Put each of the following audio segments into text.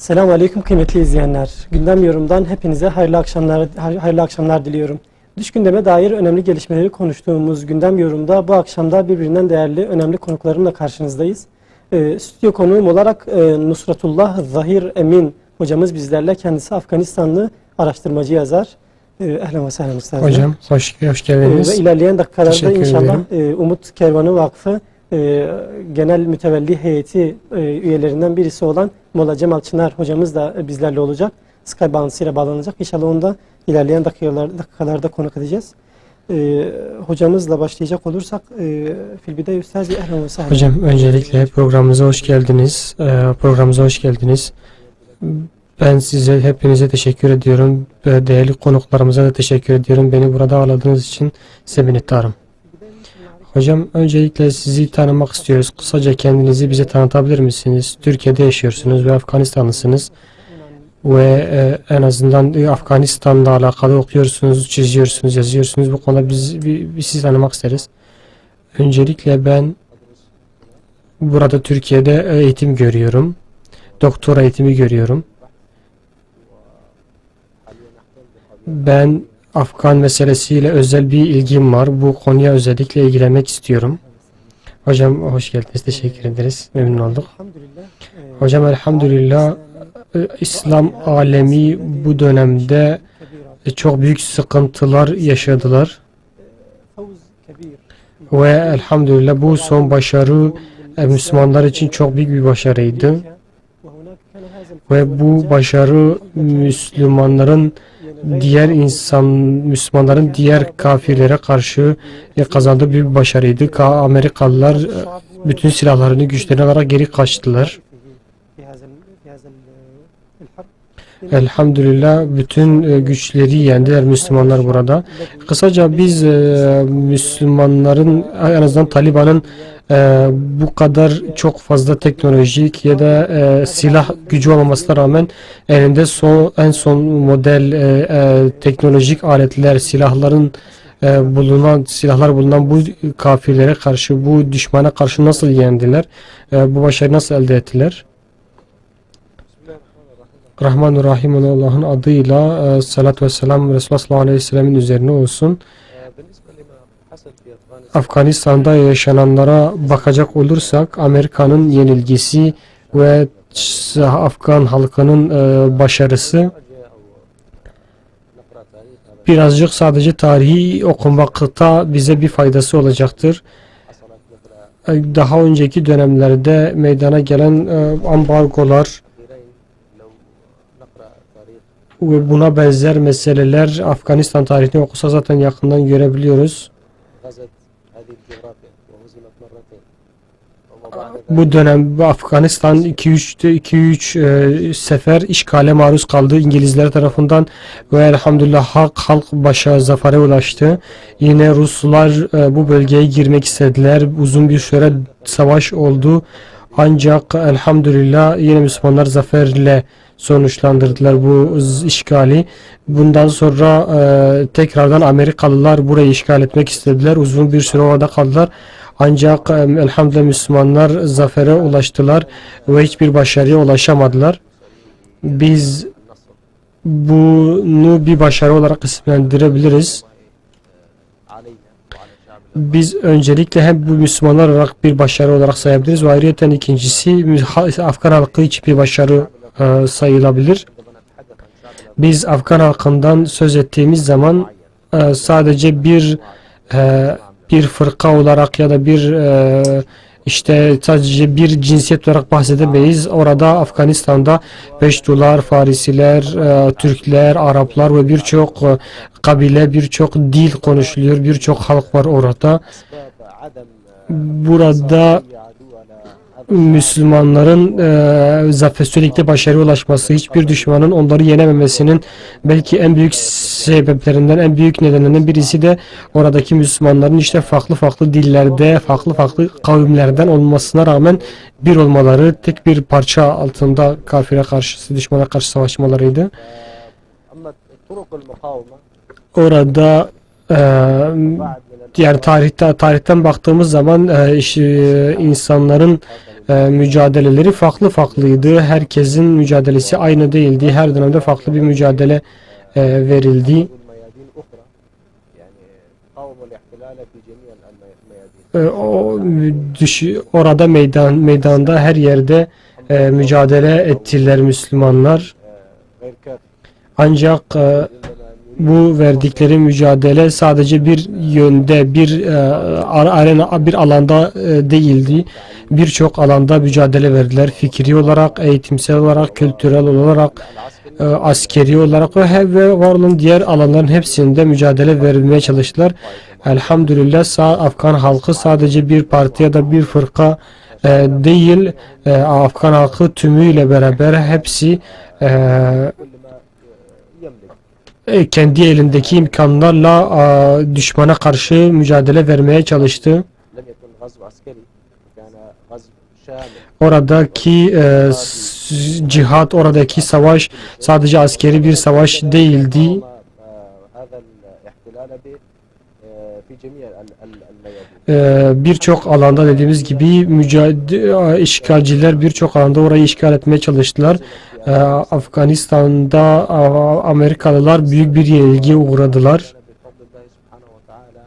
Selamun Aleyküm kıymetli izleyenler. Gündem Yorum'dan hepinize hayırlı akşamlar diliyorum. Dış gündeme dair önemli gelişmeleri konuştuğumuz Gündem Yorum'da bu akşamda birbirinden değerli, önemli konuklarımla karşınızdayız. Stüdyo konuğum olarak Nusratullah Zahir Emin hocamız bizlerle. Kendisi Afganistanlı araştırmacı yazar. Ehlen ve sehlen Üstad. Hocam hoş geldiniz. Ve ilerleyen dakikalarda inşallah Umut Kervanı Vakfı genel mütevelli heyeti üyelerinden birisi olan Molla Cemal Çınar hocamız da bizlerle olacak. Skype bağlantısıyla bağlanacak. İnşallah onu da ilerleyen dakikalarda konuk edeceğiz. Hocamızla başlayacak olursak Filbide Üstazi ehlen ve sehlen. Hocam öncelikle programımıza hoş geldiniz. Ben size hepinize teşekkür ediyorum. Değerli konuklarımıza da teşekkür ediyorum. Beni burada ağırladığınız için size minnettarım. Hocam öncelikle sizi tanımak istiyoruz. Kısaca kendinizi bize tanıtabilir misiniz? Türkiye'de yaşıyorsunuz ve Afganistanlısınız. Ve en azından Afganistan'la alakalı okuyorsunuz, çiziyorsunuz, yazıyorsunuz. Bu konuda biz sizi tanımak isteriz. Öncelikle ben burada Türkiye'de eğitim görüyorum. Doktora eğitimi görüyorum. Ben Afgan meselesiyle özel bir ilgim var. Bu konuya özellikle ilgilenmek istiyorum. Hocam hoş geldiniz. Teşekkür ederiz. Memnun olduk. Hocam elhamdülillah İslam alemi bu dönemde çok büyük sıkıntılar yaşadılar. Ve elhamdülillah bu son başarı Müslümanlar için çok büyük bir başarıydı. Ve bu başarı Müslümanların diğer kafirlere karşı kazandığı bir başarıydı. Amerikalılar bütün silahlarını güçlerini alarak geri kaçtılar. Elhamdülillah bütün güçleri yendiler Müslümanlar burada. Kısaca biz Müslümanların en azından Taliban'ın bu kadar çok fazla teknolojik ya da silah gücü olmamasına rağmen elinde en son model teknolojik aletler, silahlar bulunan bu kafirlere karşı, bu düşmana karşı nasıl yendiler? Bu başarıyı nasıl elde ettiler? Rahmanur-Rahim olan Allah'ın adıyla salat ve selam Resulullah sallallahu aleyhi ve sellemin üzerine olsun. Afganistan'da yaşananlara bakacak olursak Amerika'nın yenilgisi ve Afgan halkının başarısı birazcık sadece tarihi okumakta bize bir faydası olacaktır. Daha önceki dönemlerde meydana gelen ambargolar ve buna benzer meseleler Afganistan tarihini okusa zaten yakından görebiliyoruz. Bu dönem Afganistan 2-3 sefer işgale maruz kaldı İngilizler tarafından ve elhamdülillah halk başa zafere ulaştı. Yine Ruslar bu bölgeye girmek istediler. Uzun bir süre savaş oldu. Ancak elhamdülillah yine Müslümanlar zaferle sonuçlandırdılar bu işgali. Bundan sonra tekrardan Amerikalılar burayı işgal etmek istediler. Uzun bir süre orada kaldılar. Ancak elhamdülillah Müslümanlar zafere ulaştılar ve hiçbir başarıya ulaşamadılar. Biz bunu bir başarı olarak isimlendirebiliriz. Biz öncelikle hem bu Müslümanlar olarak bir başarı olarak sayabiliriz ve ayrıca ikincisi Afgan halkı için bir başarı sayılabilir. Biz Afgan halkından söz ettiğimiz zaman sadece bir fırka olarak ya da sadece bir cinsiyet olarak bahsedemeyiz. Orada Afganistan'da Peştular, Farisiler, Türkler, Araplar ve birçok kabile, birçok dil konuşuluyor. Birçok halk var orada. Burada Müslümanların sürekli başarıya ulaşması, hiçbir düşmanın onları yenememesinin belki en büyük sebeplerinden, en büyük nedenlerinden birisi de oradaki Müslümanların farklı dillerde, farklı kavimlerden olmasına rağmen bir olmaları, tek bir parça altında kafire karşı, düşmana karşı savaşmalarıydı. Orada yani tarihten baktığımız zaman insanların mücadeleleri farklı farklıydı. Herkesin mücadelesi aynı değildi. Her dönemde farklı bir mücadele verildi. ميادين أخرى يعني قاوموا الاحتلال في جميع الميادين. Orada meydanda her yerde mücadele ettiler Müslümanlar. غير كافي. Ancak bu verdikleri mücadele sadece bir yönde, bir arena, bir alanda değildi. Birçok alanda mücadele verdiler. Fikri olarak, eğitimsel olarak, kültürel olarak, askeri olarak ve var olan diğer alanların hepsinde mücadele vermeye çalıştılar. Elhamdülillah Afgan halkı sadece bir parti ya da bir fırka değil, Afgan halkı tümüyle beraber hepsi كل ما يملك. kendi elindeki imkanlarla düşmana karşı mücadele vermeye çalıştı. لم يكن غزو عسكري كان غزو شامل. Oradaki cihat, oradaki savaş sadece askeri bir savaş değildi. قام هذا الاحتلال في جميع الميادين. Birçok alanda dediğimiz gibi işgalciler birçok alanda orayı işgal etmeye çalıştılar. Afganistan'da Amerikalılar büyük bir yenilgiye uğradılar. بفضل الله سبحانه وتعالى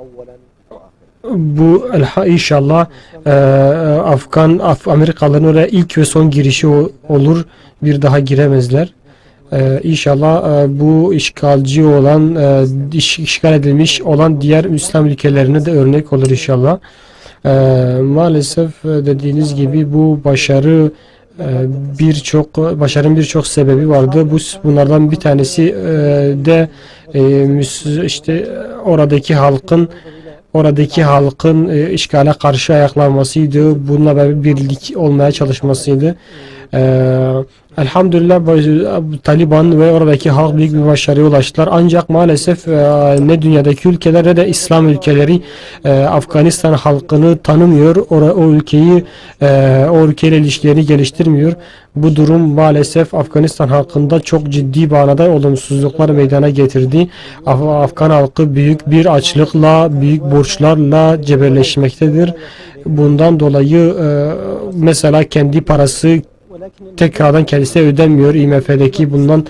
أولا وآخرا. Bu inşallah Amerikalıların oraya ilk ve son girişi olur. Bir daha giremezler. İnşallah bu işgalci olan, işgal edilmiş olan diğer İslam ülkelerine de örnek olur inşallah. Maalesef dediğiniz gibi bu başarının birçok sebebi vardı. Bunlardan bir tanesi de işte oradaki halkın işgale karşı ayaklanmasıydı. Bununla birlik olmaya çalışmasıydı. Elhamdülillah Taliban ve oradaki halk büyük bir başarıya ulaştılar. Ancak maalesef ne dünyadaki ülkeler ne de İslam ülkeleri Afganistan halkını tanımıyor. O ülkeyle ilişkilerini geliştirmiyor. Bu durum maalesef Afganistan halkında çok ciddi manada olumsuzluklar meydana getirdi. Afgan halkı büyük bir açlıkla, büyük borçlarla cebelleşmektedir. Bundan dolayı mesela kendi parası tekrardan kendisine ödenmiyor. IMF'deki bulunan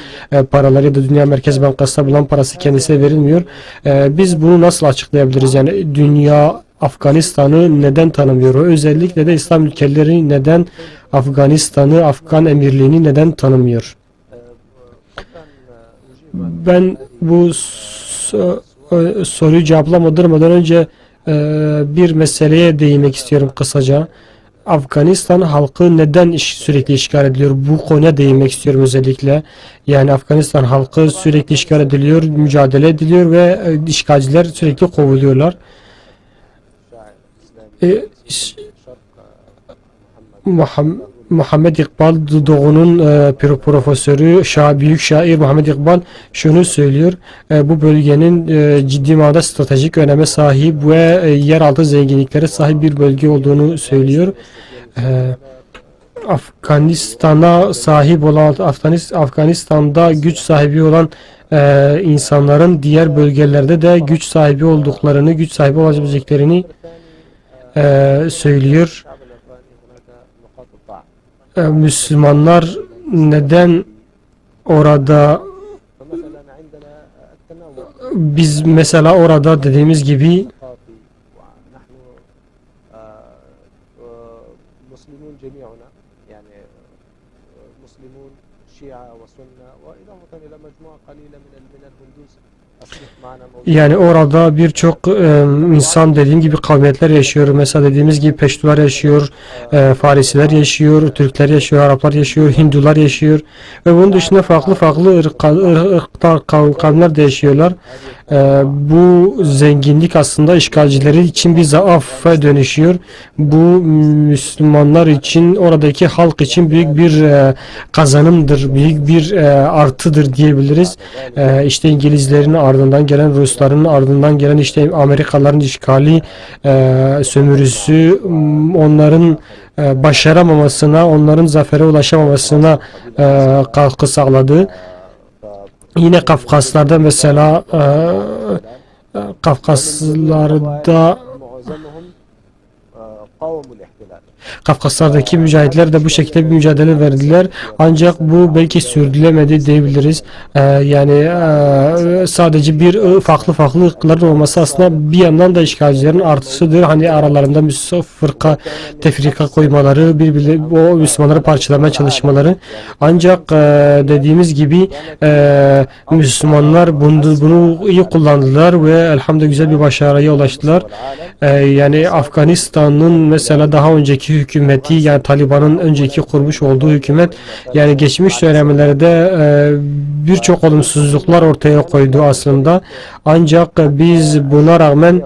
paraları ya da Dünya Merkez Bankası'nda bulunan parası kendisine verilmiyor. Biz bunu nasıl açıklayabiliriz? Yani dünya Afganistan'ı neden tanımıyor? Özellikle de İslam ülkeleri neden Afganistan'ı, Afgan emirliğini neden tanımıyor? Ben bu soruyu cevaplamadan önce bir meseleye değinmek istiyorum kısaca. Afganistan halkı neden sürekli işgal ediliyor? Bu konuya değinmek istiyorum özellikle. Yani Afganistan halkı sürekli işgal ediliyor, mücadele ediliyor ve işgalciler sürekli kovuluyorlar. Muhammed İkbal Doğu'nun profesörü, büyük şair Muhammed İkbal şunu söylüyor. Bu bölgenin ciddi manada stratejik öneme sahip ve yeraltı zenginliklere sahip bir bölge olduğunu söylüyor. Afganistan'a sahip olan Afganistan'da güç sahibi olan insanların diğer bölgelerde de güç sahibi olduklarını, güç sahibi olabileceklerini söylüyor. Müslümanlar neden orada biz mesela orada dediğimiz gibi مسلمون جميعنا يعني مسلمون شيعة وسنة وإضافة إلى مجموعة قليلة من الهندوس أصبح معنا موجود. yani orada birçok insan dediğim gibi kavmiyetler yaşıyor. Mesela dediğimiz gibi Peştular yaşıyor, Farisiler yaşıyor, Türkler yaşıyor, Araplar yaşıyor, Hindular yaşıyor ve bunun dışında farklı kavimler de yaşıyorlar. Bu zenginlik aslında işgalcileri için bir zaafa dönüşüyor. Bu Müslümanlar için, oradaki halk için büyük bir kazanımdır, büyük bir artıdır diyebiliriz. İşte İngilizlerin ardından gelen, Rusların ardından gelen işte Amerikalıların işgali, sömürüsü, onların başaramamasına, onların zafere ulaşamamasına katkı sağladı. Yine Kafkaslar'da mesela Kafkaslar'da معظمهم وقاوموا الاحتلال. Kafkaslardaki mücahitler de bu şekilde bir mücadele verdiler. Ancak bu belki sürdürülemedi diyebiliriz. Yani sadece bir farklı ırkların olması aslında bir yandan da işgalcilerin artısıdır. Hani aralarında fırka, tefrika koymaları, o Müslümanları parçalamaya çalışmaları. Ancak dediğimiz gibi Müslümanlar bunu iyi kullandılar ve elhamdülillah güzel bir başarıya ulaştılar. Yani Afganistan'ın mesela daha önceki hükümeti, yani Taliban'ın önceki kurmuş olduğu hükümet, yani geçmiş dönemlerde birçok olumsuzluklar ortaya koydu aslında. Ancak biz buna rağmen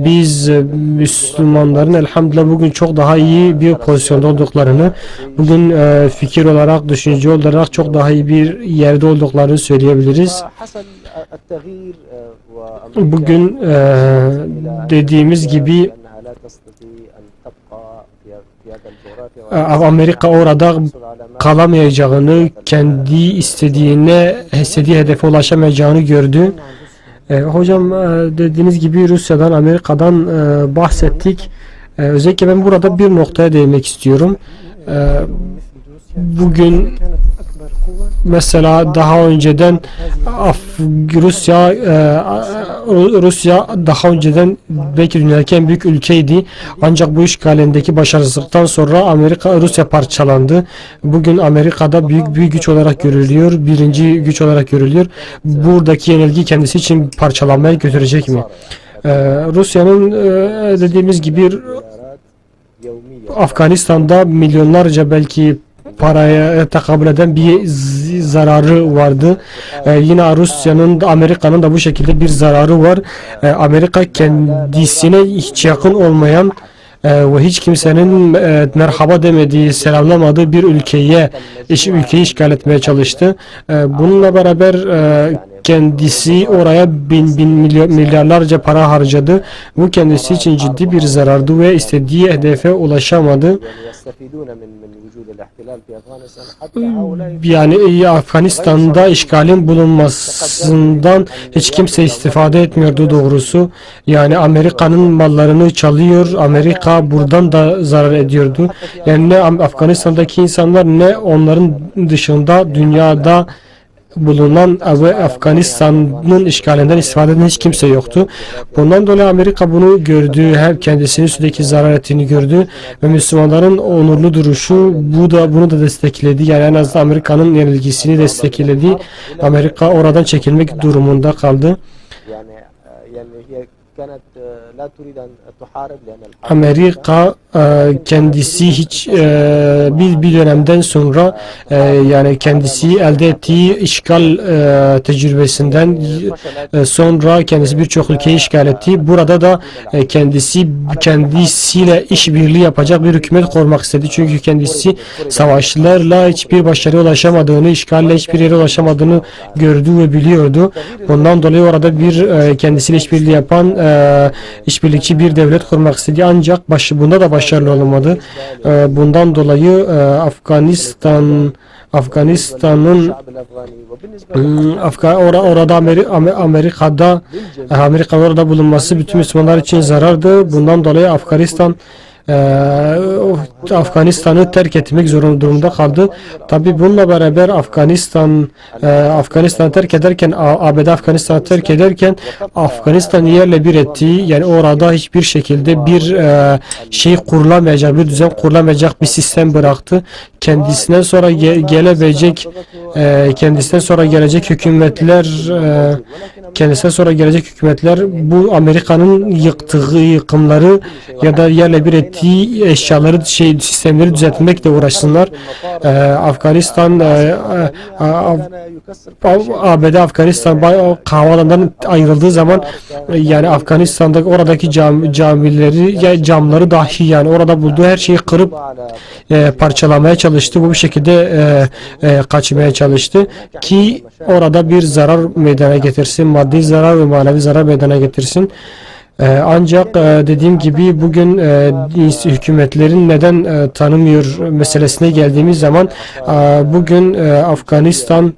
biz Müslümanların elhamdülillah bugün çok daha iyi bir pozisyonda olduklarını, bugün fikir olarak, düşünce olarak çok daha iyi bir yerde olduklarını söyleyebiliriz. Bugün dediğimiz gibi Amerika orada kalamayacağını, kendi istediği hedefe ulaşamayacağını gördü. Hocam dediğiniz gibi Rusya'dan, Amerika'dan bahsettik. Özellikle ben burada bir noktaya değinmek istiyorum. Bugün mesela daha önceden Rusya daha önceden belki dünyadaki en büyük ülkeydi. Ancak bu işgalindeki başarısızlıktan sonra Rusya parçalandı. Bugün Amerika'da büyük bir güç olarak görülüyor. Birinci güç olarak görülüyor. Buradaki yenilgi kendisi için parçalanmaya götürecek mi? Rusya'nın dediğimiz gibi Afganistan'da milyonlarca belki paraya tekabül eden bir zararı vardı. Yine Rusya'nın da Amerika'nın da bu şekilde bir zararı var. Amerika kendisine hiç yakın olmayan ve hiç kimsenin merhaba demediği, selamlamadığı bir ülkeyi işgal etmeye çalıştı. Bununla beraber kendisi oraya milyarlarca para harcadı. Bu kendisi için ciddi bir zarardı ve istediği hedefe ulaşamadı. Yani Afganistan'da işgalin bulunmasından hiç kimse istifade etmiyordu doğrusu. Yani Amerika'nın mallarını çalıyor. Amerika buradan da zarar ediyordu. Yani ne Afganistan'daki insanlar ne onların dışında dünyada bulunan ve Afganistan'ın işgalinden istifade eden hiç kimse yoktu. Bundan dolayı Amerika bunu gördü, hem kendisinin sürekli zarar ettiğini gördü ve Müslümanların onurlu duruşu bunu da destekledi. Yani en azından Amerika'nın yenilgisini destekledi. Amerika oradan çekilmek durumunda kaldı. Amerika kendisi hiç bir dönemden sonra yani kendisi elde ettiği işgal tecrübesinden sonra kendisi birçok ülkeyi işgal etti. Burada da kendisiyle işbirliği yapacak bir hükümet kurmak istedi. Çünkü kendisi savaşlarla hiçbir başarıya ulaşamadığını, işgalle hiçbir yere ulaşamadığını gördü ve biliyordu. Bundan dolayı orada bir kendisiyle işbirliği yapan işbirlikçi bir devlet kurmak istedi. Ancak bunda da başarılı olamadı. Bundan dolayı Afganistan'ın orada Amerika'da orada bulunması bütün Müslümanlar için zarardı. Bundan dolayı Afganistan'ı terk etmek durumunda kaldı. Tabi bununla beraber Afganistan'ı terk ederken, ABD Afganistan'ı terk ederken Afganistan'ı yerle bir etti. Yani orada hiçbir şekilde bir bir düzen kurulamayacak bir sistem bıraktı. Kendisinden sonra gelecek hükümetler bu Amerika'nın yıktığı yıkımları ya da yerle bir ettiği eşyaları, sistemleri düzeltmekle uğraşsınlar. ABD Afganistan havaalanından ayrıldığı zaman yani Afganistan'da oradaki camları dahi yani orada bulduğu her şeyi kırıp parçalamaya çalıştı. Bu şekilde kaçmaya çalıştı ki orada bir zarar meydana getirsin, maddi zarar ve manevi zarar meydana getirsin. Ancak dediğim gibi bugün hükümetlerin neden tanımıyor meselesine geldiğimiz zaman bugün Afganistan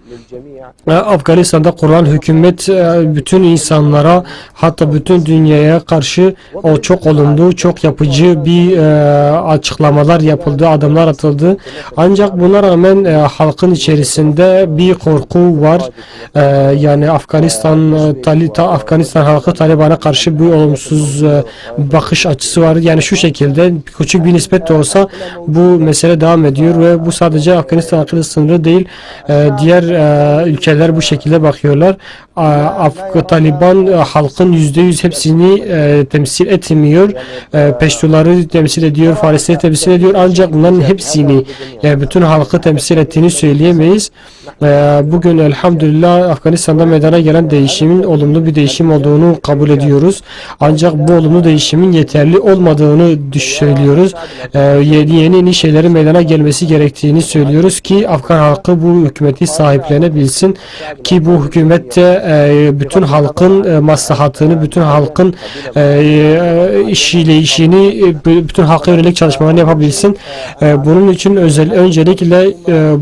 Afganistan'da kurulan hükümet bütün insanlara, hatta bütün dünyaya karşı o çok olumlu, çok yapıcı bir açıklamalar yapıldı, adımlar atıldı. Ancak buna rağmen halkın içerisinde bir korku var. Yani Afganistan halkı Taliban'a karşı bir olumsuz bakış açısı var. Yani şu şekilde küçük bir nispet de olsa bu mesele devam ediyor ve bu sadece Afganistan halkıyla sınırlı değil. Diğer ülkeler bu şekilde bakıyorlar. Taliban halkın %100 hepsini temsil etmiyor. Peştuları temsil ediyor, Farisleri temsil ediyor. Ancak bunların hepsini, yani bütün halkı temsil ettiğini söyleyemeyiz. Bugün elhamdülillah Afganistan'da meydana gelen değişimin olumlu bir değişim olduğunu kabul ediyoruz. Ancak bu olumlu değişimin yeterli olmadığını söylüyoruz. Yeni şeylerin meydana gelmesi gerektiğini söylüyoruz ki Afgan halkı bu hükümeti sahiplenebilsin, ki bu hükümette bütün halkın maslahatını, bütün halkın işini, bütün halka yönelik çalışmalarını yapabilsin. Bunun için öncelikle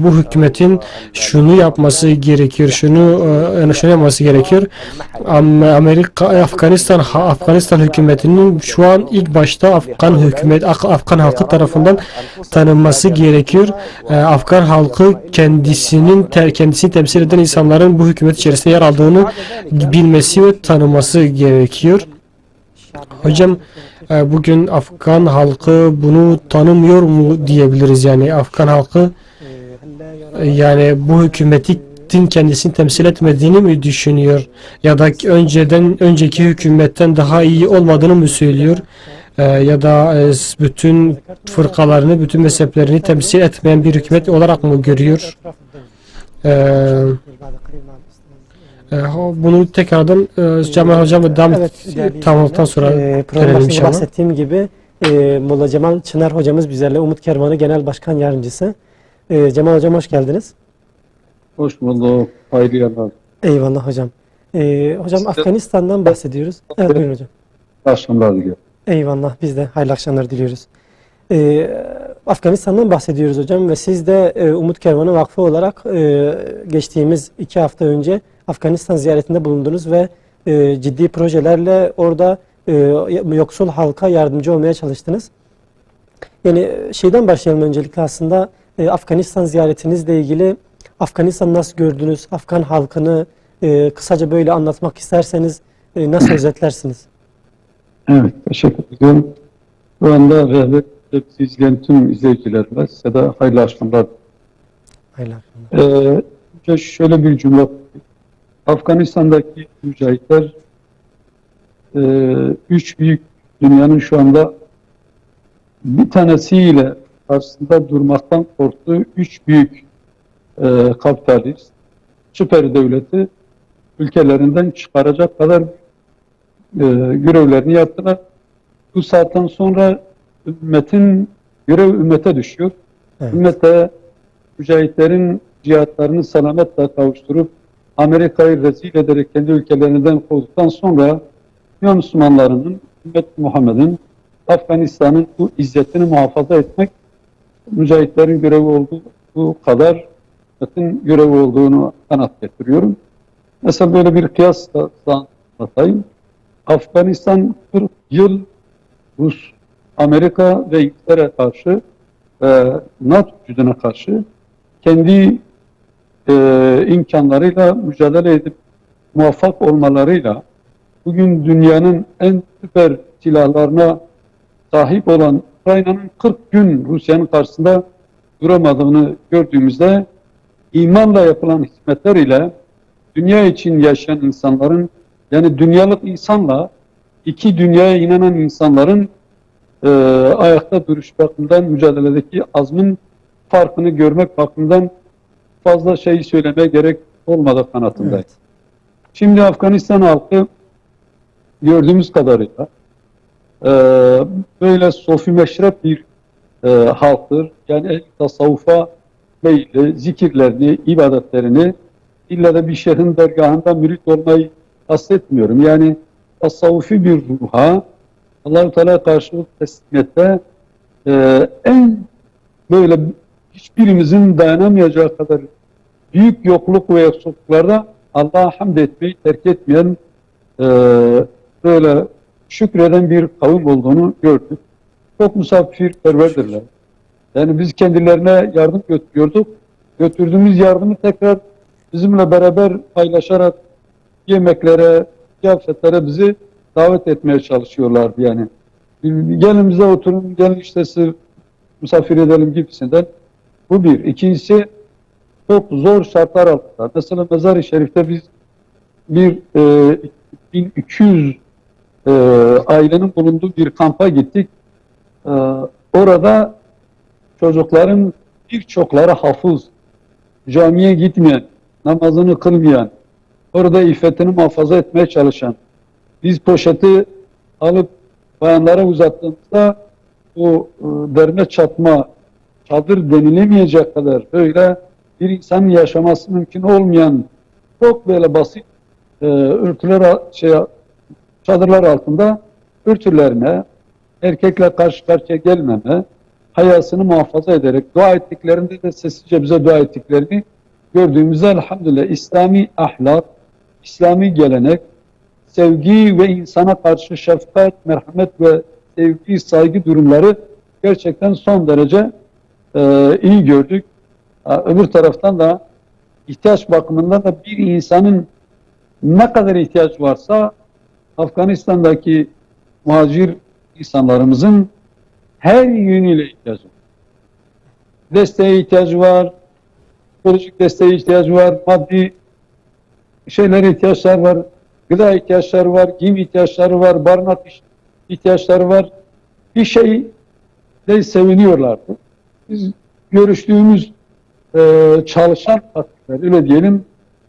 bu hükümetin şunu yapması gerekiyor, şunu yapması gerekiyor. Afganistan hükümetinin şu an ilk başta Afgan halkı tarafından tanınması gerekiyor. Afgan halkı kendisini temsil eden insanların bu hükümet içerisinde yer aldığını bilmesi ve tanıması gerekiyor. Hocam, bugün Afgan halkı bunu tanımıyor mu diyebiliriz? Yani Afgan halkı yani bu hükümetin kendisini temsil etmediğini mi düşünüyor? Ya da önceki hükümetten daha iyi olmadığını mı söylüyor? Ya da bütün fırkalarını, bütün mezheplerini temsil etmeyen bir hükümet olarak mı görüyor? Bunu tekrardan Cemal Hocam tamamladıktan sonra program inşallah. bahsettiğim gibi Molla Cemal Çınar hocamız bizlerle, Umut Kervanı Genel Başkan Yardımcısı. Cemal Hocam hoş geldiniz. Hoş bulduk. Hayırlı yıllar. Eyvallah hocam. Hocam Afganistan'dan bahsediyoruz. Evet buyurun hocam. Akşamlar diliyorum. Eyvallah, biz de hayırlı akşamlar diliyoruz. Afganistan'dan bahsediyoruz hocam ve siz de Umut Kervanı Vakfı olarak geçtiğimiz 2 hafta önce Afganistan ziyaretinde bulundunuz ve ciddi projelerle orada yoksul halka yardımcı olmaya çalıştınız. Yani şeyden başlayalım öncelikle aslında Afganistan ziyaretinizle ilgili Afganistan'ı nasıl gördünüz? Afgan halkını kısaca böyle anlatmak isterseniz nasıl özetlersiniz? Evet, teşekkür ediyorum. Şu anda rehber bizi izleyen tüm izleyicilerime size de hayırlı akşamlar. Hayırlı akşamlar. Önce şöyle bir cümle. Afganistan'daki mücahitler 3 büyük dünyanın şu anda bir tanesiyle karşısında durmaktan korktuğu 3 büyük kapitalist süper devleti ülkelerinden çıkaracak kadar görevlerini yaptılar. Bu saatten sonra görev ümmete düşüyor. Evet. Ümmete mücahitlerin cihatlarını selametle kavuşturup Amerika'yı rezil ederek kendi ülkelerinden kovduktan sonra dünya Müslümanlarının, ümmet Muhammed'in, Afganistan'ın bu izzetini muhafaza etmek mücahitlerin görevi olduğu kadar ümmetin görevi olduğunu kanat getiriyorum. Mesela böyle bir kıyasla anlatayım. Afganistan 40 yıl Rus, Amerika ve İngiltere karşı NATO gücüne karşı kendi imkanlarıyla mücadele edip muvaffak olmalarıyla bugün dünyanın en süper silahlarına sahip olan Ukrayna'nın 40 gün Rusya'nın karşısında duramadığını gördüğümüzde imanla yapılan hizmetler ile dünya için yaşayan insanların, yani dünyalık insanla iki dünyaya inanan insanların ayakta duruş bakımından, mücadeledeki azmin farkını görmek bakımından fazla şey söylemeye gerek olmadı kanatındayım. Evet. Şimdi Afganistan halkı gördüğümüz kadarıyla böyle sofi meşrep bir halktır. Yani tasavvufa meyilli, zikirlerini, ibadetlerini illa da bir şeyhin dergahında mürit olmayı kastetmiyorum. Yani tasavvufi bir ruha Allah-u Teala karşılık teslimiyette en böyle hiçbirimizin dayanamayacağı kadar büyük yokluk ve yoksulluklarda Allah'a hamd etmeyi terk etmeyen, böyle şükreden bir kavim olduğunu gördük. Çok misafirperverdirler. Yani biz kendilerine yardım götürüyorduk. Götürdüğümüz yardımı tekrar bizimle beraber paylaşarak yemeklere, kıyafetlere bizi davet etmeye çalışıyorlardı yani. Gelin bize oturun, gelin işte sizi misafir edelim gibisinden. Bu bir. İkincisi, çok zor şartlar altında. Mesela Mezar-ı Şerif'te biz bir 1200 ailenin bulunduğu bir kampa gittik. Orada çocukların birçokları hafız, camiye gitmeyen, namazını kılmayan, orada iffetini muhafaza etmeye çalışan. Biz poşeti alıp bayanlara uzattığımızda o derme çatma, çadır denilemeyecek kadar böyle bir insanın yaşaması mümkün olmayan çok böyle basit örtüler, çadırlar altında örtülerine, erkekle karşı karşıya gelmeme, hayasını muhafaza ederek dua ettiklerinde de sessizce bize dua ettiklerini gördüğümüzde elhamdülillah İslami ahlak, İslami gelenek, sevgi ve insana karşı şefkat, merhamet ve sevgi, saygı durumları gerçekten son derece iyi gördük. Öbür taraftan da ihtiyaç bakımından da bir insanın ne kadar ihtiyaç varsa Afganistan'daki muhacir insanlarımızın her yönüyle ihtiyacı var. Desteğe ihtiyacı var, psikolojik desteğe ihtiyacı var, maddi şeylere ihtiyaçları var, gıda ihtiyaçları var, giyim ihtiyaçları var, barınak ihtiyaçları var. Bir şey de seviniyorlardı. Biz görüştüğümüz çalışan partiler, öyle diyelim,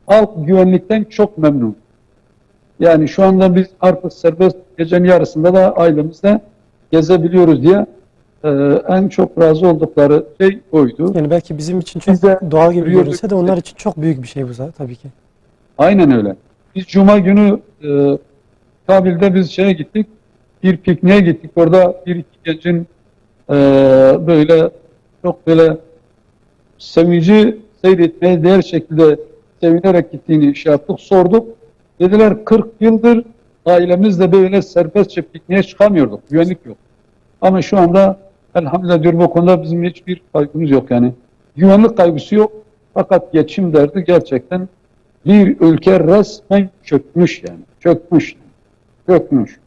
halk güvenlikten çok memnun. Yani şu anda biz artık serbest gecenin yarısında da ailemizle gezebiliyoruz diye en çok razı oldukları şey oydu. Yani belki bizim için çok Biz de doğal gibi yürüyorduk. görünse de onlar için çok büyük bir şey bu tabii ki. Aynen öyle. Biz Cuma günü Kabil'de biz şeye gittik, bir pikniğe gittik. Orada bir iki gencin böyle çok böyle sevinci seyretmeye değer şekilde sevinerek gittiğini şey yaptık, sorduk. Dediler 40 yıldır ailemizle böyle serbestçe pikniğe çıkamıyorduk. Güvenlik yok. Ama şu anda elhamdülillah diyorum o konuda bizim hiçbir kaygımız yok yani. Güvenlik kaygısı yok. Fakat geçim derdi gerçekten bir ülke resmen çökmüş yani. Çökmüş. Çökmüş.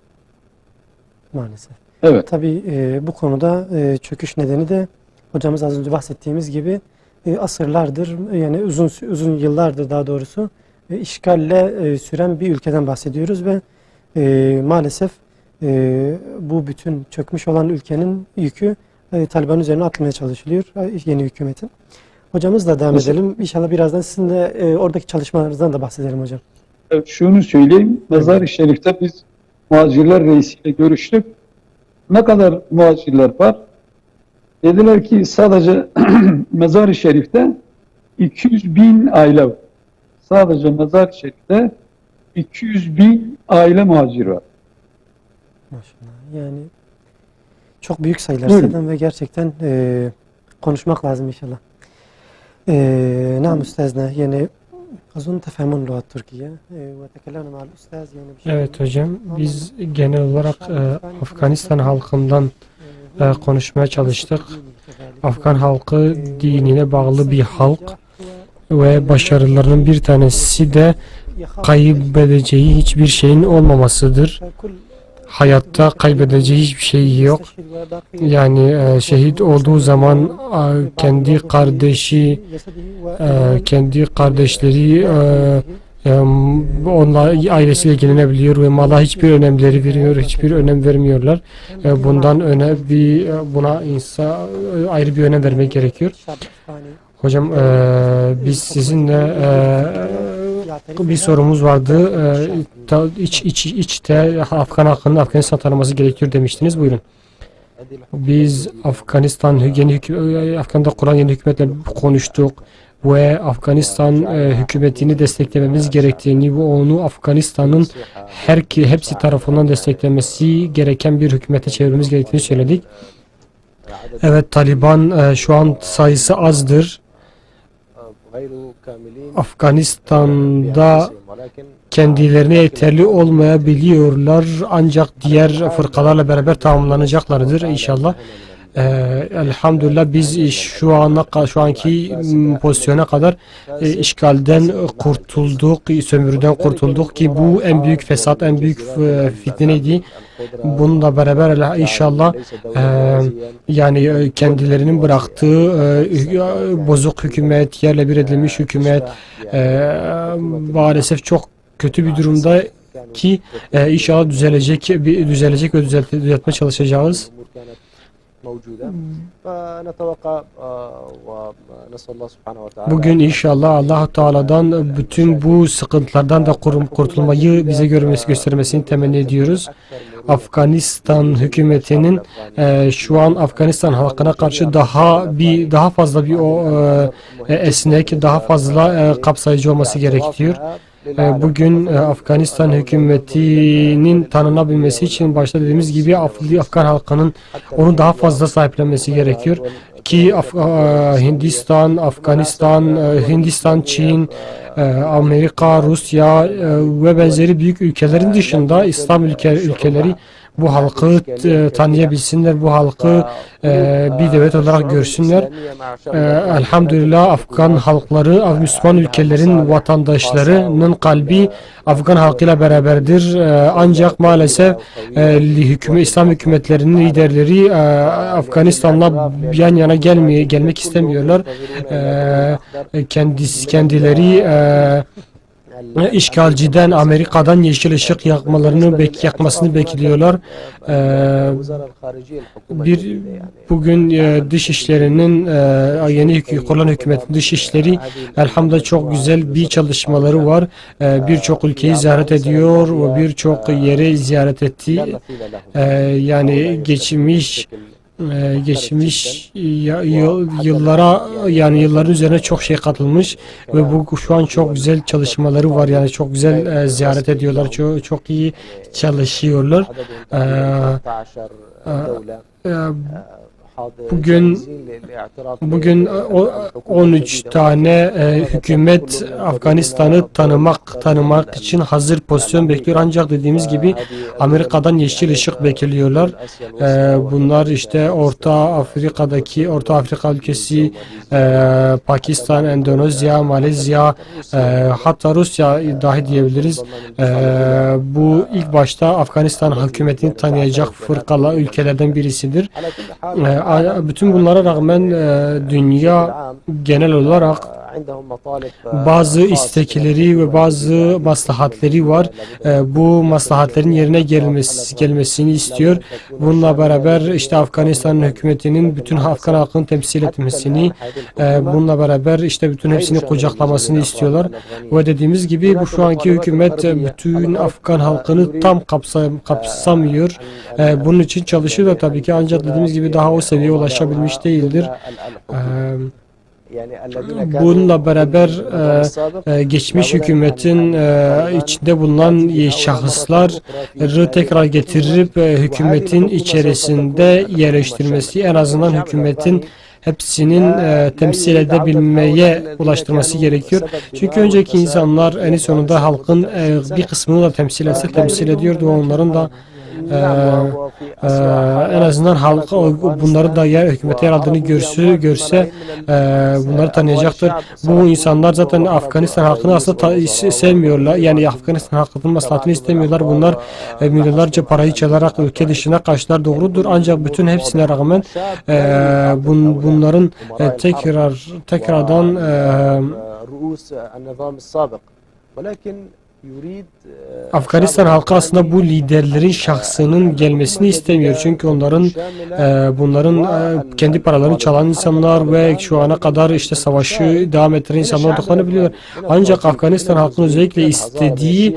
Maalesef. Evet. Tabii bu konuda çöküş nedeni de hocamız az önce bahsettiğimiz gibi asırlardır yani uzun yıllardır daha doğrusu işgalle süren bir ülkeden bahsediyoruz ve maalesef bu bütün çökmüş olan ülkenin yükü Taliban üzerine atmaya çalışılıyor yeni hükümetin. Hocamızla devam edelim. İnşallah birazdan sizin de oradaki çalışmalarınızdan da bahsedelim hocam. Evet, şunu söyleyeyim. Mezar-ı Şerif'te biz muhacirler reisiyle görüştük. Ne kadar muhacirler var? Dediler ki sadece Mezar-ı Şerif'te 200.000 aile var. Sadece Mezar-ı Şerif'te 200.000 aile muhacir var. Maşallah. Yani çok büyük sayılar Buyurun. zaten ve gerçekten konuşmak lazım inşallah. نعم أستاذنا يعني أظن تفهمون اللغة التركية وتكلمنا مع الأستاذ يعني بشكل Evet hocam, biz genel olarak Afganistan halkından konuşmaya çalıştık. Afgan halkı dinine bağlı bir halk ve başarılarının bir tanesi de kaybedeceği hiçbir şeyin olmamasıdır. Hayatta kaybedeceği hiçbir şey yok. Yani şehit olduğu zaman kendi kardeşi, kendi kardeşleri onunla ailesiyle ilgilenebiliyor ve mala hiçbir önemleri veriyor, hiçbir önem vermiyorlar. Bundan buna insan ayrı bir önem vermek gerekiyor. Hocam biz sizinle bir sorumuz vardı. İçte Afgan halkının Afganistan tanıması gerekiyor demiştiniz. Buyurun. Biz Afganistan'da kuran yeni hükümetle konuştuk ve Afganistan hükümetini desteklememiz gerektiğini ve onu Afganistan'ın hepsi tarafından desteklemesi gereken bir hükümete çevirmemiz gerektiğini söyledik. Evet, Taliban şu an sayısı azdır Afganistan'da kendilerine yeterli olmayabiliyorlar ancak diğer fırkalarla beraber tamamlanacaklardır inşallah. Elhamdülillah biz şu anki pozisyona kadar işgalden kurtulduk, sömürüden kurtulduk ki bu en büyük fesat, en büyük fitneydi. Bununla beraber inşallah yani kendilerinin bıraktığı bozuk hükümet, yerle bir edilmiş hükümet maalesef çok kötü bir durumda ki inşallah düzelecek ve düzeltmeye çalışacağız. Bugün inşallah Allah-u Teala'dan bütün bu sıkıntılardan da kurtulmayı bize göstermesini temenni ediyoruz. Afganistan hükümetinin şu an Afganistan halkına karşı daha fazla bir esnek, daha fazla kapsayıcı olması gerekiyor. Bugün Afganistan hükümetinin tanınabilmesi için başta dediğimiz gibi Afgan halkının onu daha fazla sahiplenmesi gerekiyor ki Hindistan, Afganistan, Hindistan, Çin, Amerika, Rusya ve benzeri büyük ülkelerin dışında İslam ülkeleri bu halkı tanıyabilsinler, bu halkı bir devlet olarak görsünler. Elhamdülillah Afgan halkları, Müslüman ülkelerin vatandaşlarının kalbi Afgan halkıyla beraberdir. Ancak maalesef İslam hükümetlerinin liderleri Afganistan'la yan yana gelmek istemiyorlar. Kendileri işgalciden, Amerika'dan yeşil ışık yakmasını bekliyorlar. Bugün dışişlerinin yeni kurulan hükümetin dışişleri elhamdülillah çok güzel bir çalışmaları var. Birçok ülkeyi ziyaret ediyor ve birçok yeri ziyaret etti. Yani geçmiş yıllara yani yılların üzerine çok şey katılmış ve bu şu an çok güzel çalışmaları var, yani çok güzel ziyaret ediyorlar, çok iyi çalışıyorlar. Bugün 13 tane hükümet Afganistan'ı tanımak için hazır pozisyon bekliyor. Ancak dediğimiz gibi Amerika'dan yeşil ışık bekliyorlar. Bunlar işte Orta Afrika ülkesi, Pakistan, Endonezya, Malezya, hatta Rusya dahi diyebiliriz. Bu ilk başta Afganistan hükümetini tanıyacak ülkelerden birisidir. Bütün bunlara rağmen dünya genel olarak bazı istekleri ve bazı maslahatleri var. Bu maslahatlerin yerine gelmesini istiyor. Bununla beraber işte Afganistan hükümetinin bütün Afgan halkını temsil etmesini, bununla beraber işte bütün hepsini kucaklamasını istiyorlar. Ve dediğimiz gibi bu şu anki hükümet bütün Afgan halkını tam kapsamıyor. Bunun için çalışıyor da tabii ki, ancak dediğimiz gibi daha o seviyeye ulaşabilmiş değildir. Bununla beraber geçmiş hükümetin içinde bulunan şahısları tekrar getirip hükümetin içerisinde yerleştirmesi, en azından hükümetin hepsinin temsil edebilmeye ulaştırması gerekiyor. Çünkü önceki insanlar en sonunda halkın bir kısmını da temsil ediyordu ve onların da en azından halk bunları da hükümete yer aldığını görse bunları tanıyacaktır. Bu insanlar zaten Afganistan halkını aslında sevmiyorlar. Yani Afganistan halkının maslahatını istemiyorlar. Bunlar milyonlarca parayı çalarak ülke dışına kaçtılar, doğrudur. Ancak bütün hepsine rağmen bunların tekrardan Afganistan halkı aslında bu liderlerin şahsının gelmesini istemiyor. Çünkü bunların kendi paralarını çalan insanlar ve şu ana kadar işte savaşı devam ettiren insanlar olduklarını biliyorlar. Ancak Afganistan halkının özellikle istediği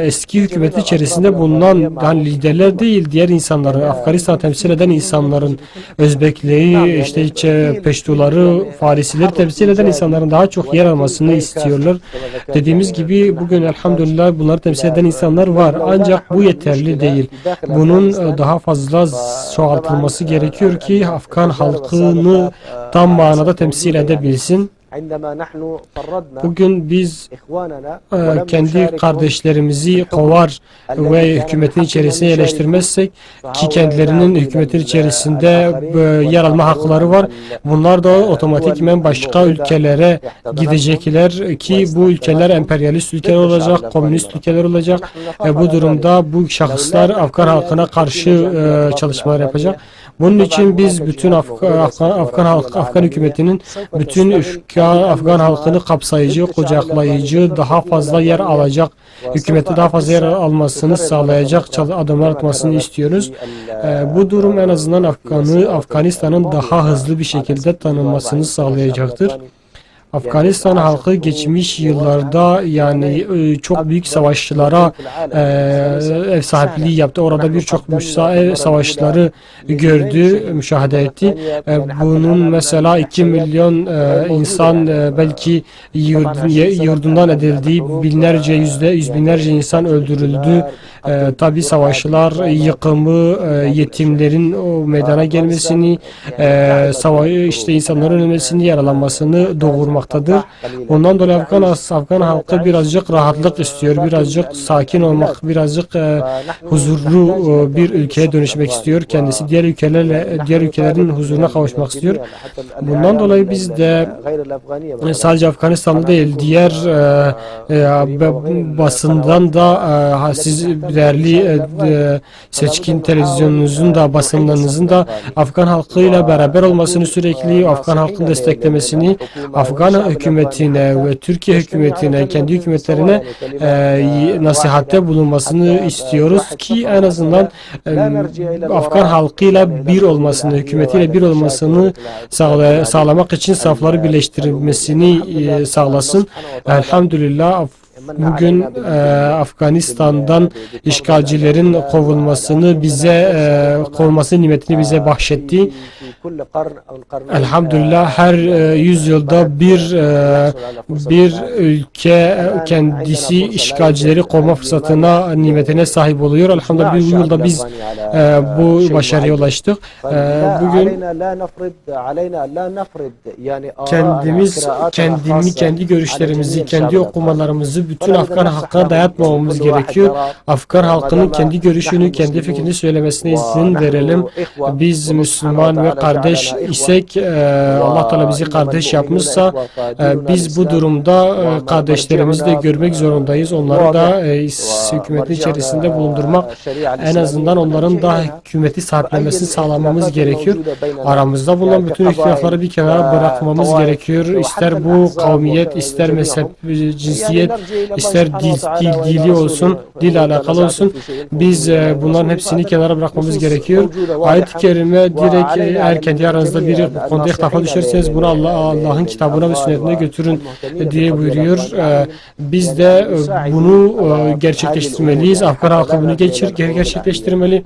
eski hükümet içerisinde bulunan liderler değil, diğer insanları, Afganistan'ı temsil eden insanların, Özbekleri, işte Peştuları, Farisileri temsil eden insanların daha çok yer almasını istiyorlar. Dediğimiz gibi bugün elhamdülillah bunları temsil eden insanlar var. Ancak bu yeterli değil. Bunun daha fazla çoğaltılması gerekiyor ki Afgan halkını tam manada temsil edebilsin. عندما نحن فرضنا Bugün biz إخواننا ولم kendi نشاركهم kardeşlerimizi kovar ve hükümetin içerisine yerleştirmezsek ki kendilerinin hükümetin içerisinde yer alma hakları var. Bunlar da otomatikmen başka ülkelere gidecekler ki bu ülkeler emperyalist ülkeler olacak, komünist ülkeler olacak. Bu durumda bu şahıslar Afgan halkına karşı çalışmalar yapacak. Bunun için biz bütün Afgan hükümetinin bütün Afgan halkını kapsayıcı, kucaklayıcı, daha fazla yer alacak, hükümette daha fazla yer almasını sağlayacak adımlar atmasını istiyoruz. Bu durum en azından Afganistan'ın daha hızlı bir şekilde tanınmasını sağlayacaktır. Afganistan halkı geçmiş yıllarda yani çok büyük savaşçılara ev sahipliği yaptı. Orada birçok savaşları gördü, müşahede etti. Bunun mesela 2 milyon insan belki yurdundan edildiği, yüz binlerce insan öldürüldü. Tabi savaşlar, yıkımı, yetimlerin o meydana gelmesini, işte insanların ölmesini, yaralanmasını doğurmaktadır. Ondan dolayı Afgan halkı birazcık rahatlık istiyor, birazcık sakin olmak, birazcık huzurlu bir ülkeye dönüşmek istiyor. Kendisi diğer ülkelerin huzuruna kavuşmak istiyor. Bundan dolayı biz de sadece Afganistan'da değil, diğer basından da siz değerli seçkin televizyonunuzun da basınlarınızın da Afgan halkıyla beraber olmasını, sürekli Afgan halkın desteklemesini, Afgan hükümetine ve Türkiye hükümetine, kendi hükümetlerine nasihatte bulunmasını istiyoruz ki en azından Afgan halkıyla bir olmasını, hükümetiyle bir olmasını sağlamak için safları birleştirilmesini sağlasın. Elhamdülillah bugün Afganistan'dan işgalcilerin kovulmasını kovulması nimetini bize bahşetti. Elhamdülillah her yüzyılda bir ülke kendisi işgalcileri kovma fırsatına, nimetine sahip oluyor. Elhamdülillah bu yılda biz bu başarıya ulaştık. Bugün kendi görüşlerimizi, kendi okumalarımızı bütün Afgan halkına dayatmamamız gerekiyor. Afgan halkının kendi görüşünü, kendi fikrini söylemesine izin verelim. Biz Müslüman ve kardeş isek, Allah Teala bizi kardeş yapmışsa, biz bu durumda kardeşlerimizi de görmek zorundayız. Onları da hükümetin içerisinde bulundurmak, en azından onların da hükümeti sahiplenmesini sağlamamız gerekiyor. Aramızda bulunan bütün ihtilafları bir kenara bırakmamız gerekiyor. İster bu kavmiyet, ister mezhep, cinsiyet, ister dili olsun, dil alakalı olsun. Biz bunların hepsini kenara bırakmamız gerekiyor. Ayet-i Kerime direkt eğer kendi aranızda bir konuda ihtilafa düşerseniz bunu Allah'ın kitabına ve sünnetine götürün diye buyuruyor. Biz de bunu gerçekleştirmeliyiz. Afgan halkı bunu gerçekleştirmeli.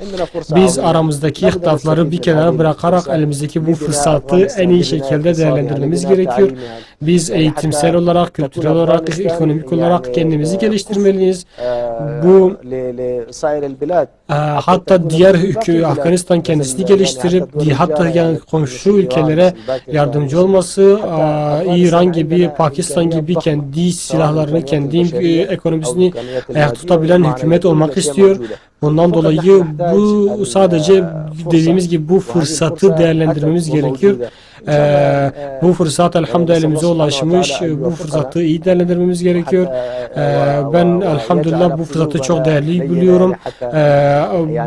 Biz aramızdaki ihtilafları bir kenara bırakarak elimizdeki bu fırsatı en iyi şekilde değerlendirmemiz gerekiyor. Biz eğitimsel olarak, kültürel olarak, ekonomik olarak kendimizi geliştirmeliyiz. Bu hatta diğer Afganistan kendisini geliştirip hatta yani komşu ülkelere yardımcı olması, İran gibi, Pakistan gibi kendi silahlarını, kendi ekonomisini ayakta tutabilen hükümet olmak istiyor. Bundan dolayı bu sadece dediğimiz gibi bu fırsatı değerlendirmemiz gerekiyor. Bu fırsat elhamdülillah elimize ulaşmış. Bu fırsatı iyi değerlendirmemiz gerekiyor. Ben elhamdülillah bu fırsatı çok değerli biliyorum.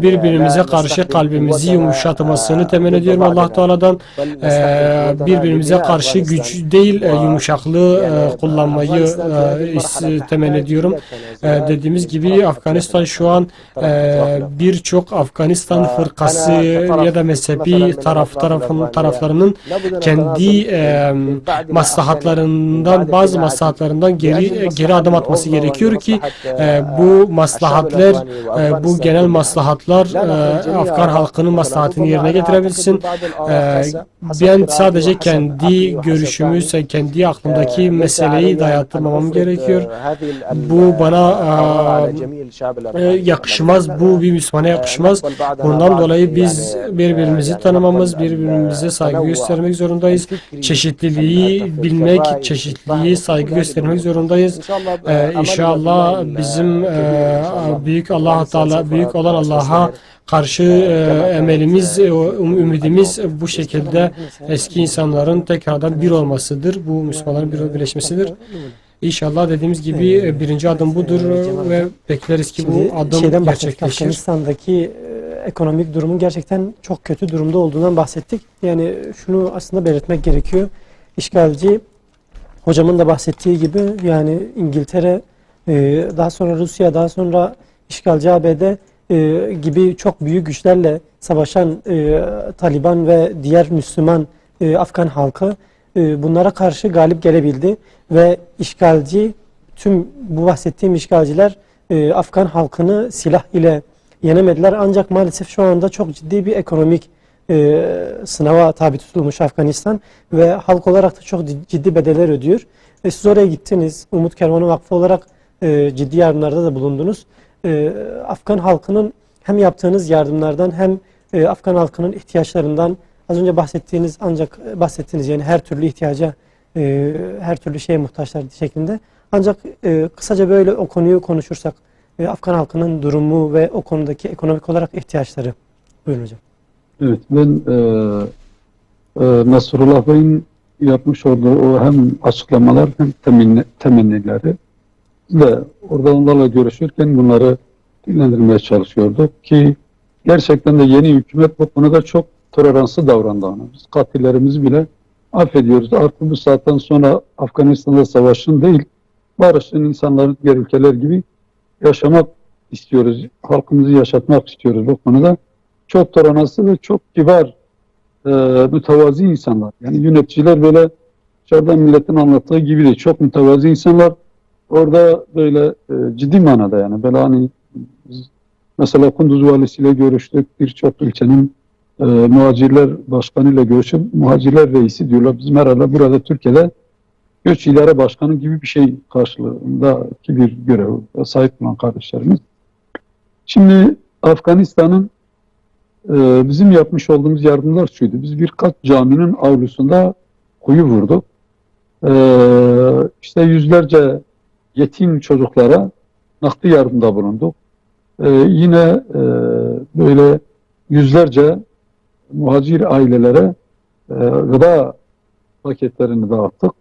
Birbirimize karşı kalbimizi yumuşatmasını temenni ediyorum Allah Teala'dan. Birbirimize karşı güç değil yumuşaklığı kullanmayı temenni ediyorum. Dediğimiz gibi Afganistan şu an birçok Afganistan fırkası ya da mezhebi taraflarının kendi maslahatlarından, bazı maslahatlarından geri adım atması gerekiyor ki bu maslahatlar, bu genel maslahatlar Afgan halkının maslahatını yerine getirebilsin. Ben sadece kendi görüşümü, kendi aklımdaki meseleyi dayatmamam gerekiyor. Bu bana yakışmaz, bu bir Müslümana yakışmaz. Bundan dolayı biz birbirimizi tanımamız, birbirimize saygı göstermek göstermek zorundayız. Çeşitliliği bilmek, çeşitliliği saygı göstermek zorundayız. İnşallah bizim büyük Allah Teala, büyük olan Allah'a karşı emelimiz, ümidimiz bu şekilde eski insanların tekrardan bir olmasıdır. Bu Müslümanların birleşmesidir. İnşallah dediğimiz gibi birinci adım budur ve bekleriz ki bu adım Şeyden bahsettik, gerçekleşir. Afganistan'daki ekonomik durumun gerçekten çok kötü durumda olduğundan bahsettik. Yani şunu aslında belirtmek gerekiyor. İşgalci, hocamın da bahsettiği gibi, yani İngiltere, daha sonra Rusya, daha sonra işgalci ABD gibi çok büyük güçlerle savaşan Taliban ve diğer Müslüman Afgan halkı bunlara karşı galip gelebildi ve işgalci, tüm bu bahsettiğim işgalciler Afgan halkını silah ile yenemediler. Ancak maalesef şu anda çok ciddi bir ekonomik sınava tabi tutulmuş Afganistan ve halk olarak da çok ciddi bedeller ödüyor. Siz oraya gittiniz. Umut Kervanı Vakfı olarak ciddi yardımlarda da bulundunuz. Afgan halkının hem yaptığınız yardımlardan hem Afgan halkının ihtiyaçlarından, az önce bahsettiğiniz yani her türlü ihtiyaca, her türlü şeye muhtaçlar şeklinde. Ancak kısaca böyle o konuyu konuşursak, Afgan halkının durumu ve o konudaki ekonomik olarak ihtiyaçları. Buyurun hocam. Evet, ben Nasrullah Bey'in yapmış olduğu o hem açıklamalar hem temennileri ve orada onlarla görüşürken bunları dinlendirmeye çalışıyorduk ki gerçekten de yeni hükümet bu konuda çok toleranslı davrandı. Biz katillerimizi bile affediyoruz. Artık bu saatten sonra Afganistan'da savaşın değil, barışın, insanların diğer ülkeler gibi yaşamak istiyoruz. Halkımızı yaşatmak istiyoruz bu konuda. Çok toleranslı ve çok kibar, mütevazi insanlar. Yani yöneticiler böyle dışarıdan milletin anlattığı gibi de çok mütevazi insanlar. Orada böyle ciddi manada, yani böyle hani mesela Kunduz valisiyle görüştük. Birçok ilçenin muhacirler başkanıyla görüşüp muhacirler reisi diyorlar. Bizim herhalde burada Türkiye'de Göç İdare Başkanı gibi bir şey karşılığındaki bir görev sahip olan kardeşlerimiz. Şimdi Afganistan'ın bizim yapmış olduğumuz yardımlar şuydu. Biz birkaç caminin avlusunda kuyu vurduk. İşte yüzlerce yetim çocuklara nakdi yardımda bulunduk. Yine böyle yüzlerce muhacir ailelere gıda paketlerini dağıttık.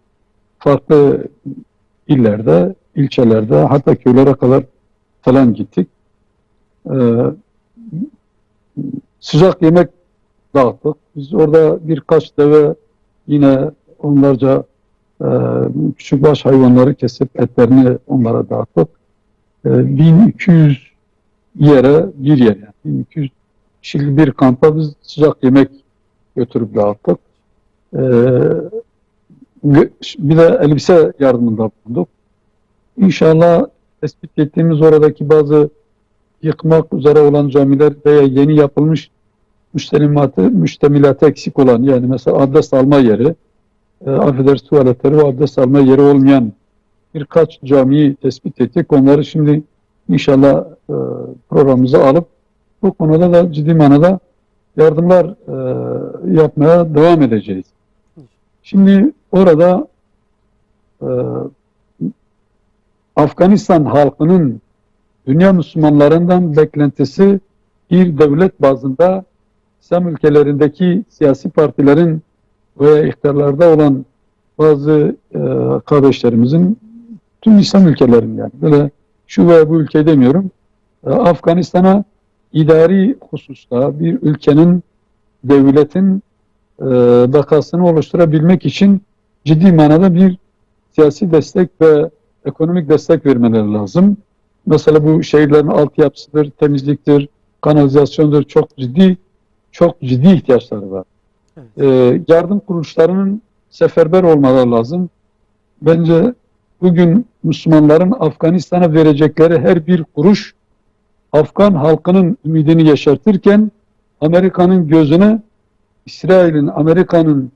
Farklı illerde, ilçelerde, hatta köylere kadar falan gittik. Sıcak yemek dağıttık. Biz orada birkaç deve, yine onlarca küçük baş hayvanları kesip etlerini onlara dağıttık. 1200 yere, bir yer yani 1200 kişilik bir kampa biz sıcak yemek götürüp dağıttık. Bir de elbise yardımında bulunduk. İnşallah tespit ettiğimiz oradaki bazı yıkmak üzere olan camiler veya yeni yapılmış müştemilatı eksik olan, yani mesela abdest alma yeri, affedersiniz tuvaletleri ve abdest alma yeri olmayan birkaç camiyi tespit ettik. Onları şimdi inşallah programımıza alıp bu konuda da ciddi manada yardımlar yapmaya devam edeceğiz. Şimdi orada Afganistan halkının dünya Müslümanlarından beklentisi bir devlet bazında İslam ülkelerindeki siyasi partilerin veya iktidarlarda olan bazı kardeşlerimizin, tüm İslam ülkelerinin, yani böyle şu veya bu ülke demiyorum, Afganistan'a idari hususta bir ülkenin, devletin bakasını oluşturabilmek için ciddi manada bir siyasi destek ve ekonomik destek vermeleri lazım. Mesela bu şehirlerin altyapısıdır, temizliktir, kanalizasyondur, çok ciddi ihtiyaçları var. Yardım kuruluşlarının seferber olmaları lazım. Bence bugün Müslümanların Afganistan'a verecekleri her bir kuruş Afgan halkının ümidini yaşartırken Amerika'nın gözüne, İsrail'in, Amerika'nın,